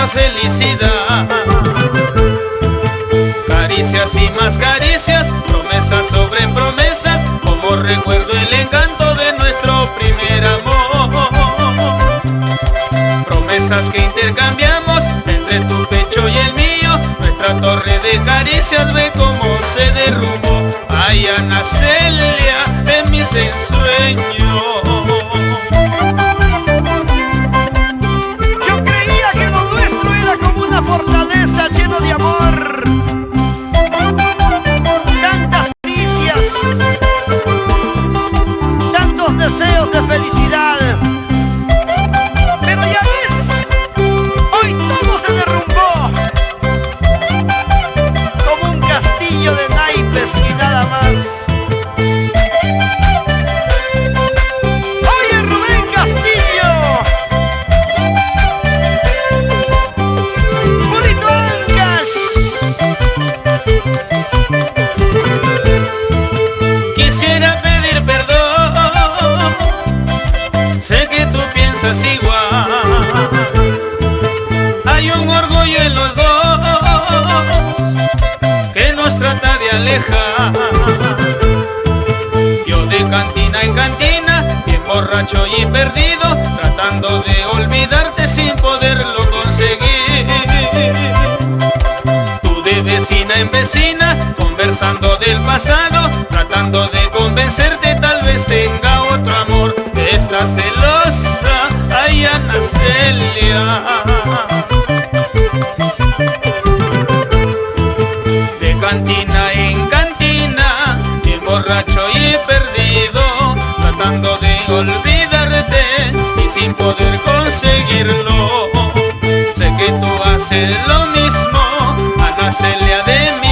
la felicidad. Caricias y más caricias, promesas sobre promesas, como recuerdo el encanto de nuestro primer amor. Promesas que intercambiamos entre tu pecho y el mío, nuestra torre de caricias ve cómo se derrumbó. Ay, Ana Celia, en mis ensueños. Yo creía que lo nuestro era como una fortaleza lleno de amor. Tantas caricias, tantos deseos de felicidad. Pero ya ves, hoy todo se derrumbó como un castillo de naipes y nada más. Oye, Rubén Castillo, Burrito Ancash. Quisiera pedir perdón, sé que tú piensas igual. Hay un orgullo en los dos que nos trata de alejar. Yo de cantina en cantina, bien borracho y perdido, tratando de olvidarte sin poderlo conseguir. Tú de vecina en vecina, conversando del pasado, tratando de convencerte, tal vez tenga otro amor. Estás celosa, ay, Ana Celia. De cantina en cantina, bien borracho y perdido, tratando de olvidarte y sin poder conseguirlo. Sé que tú haces lo mismo, Ana Celia de mí.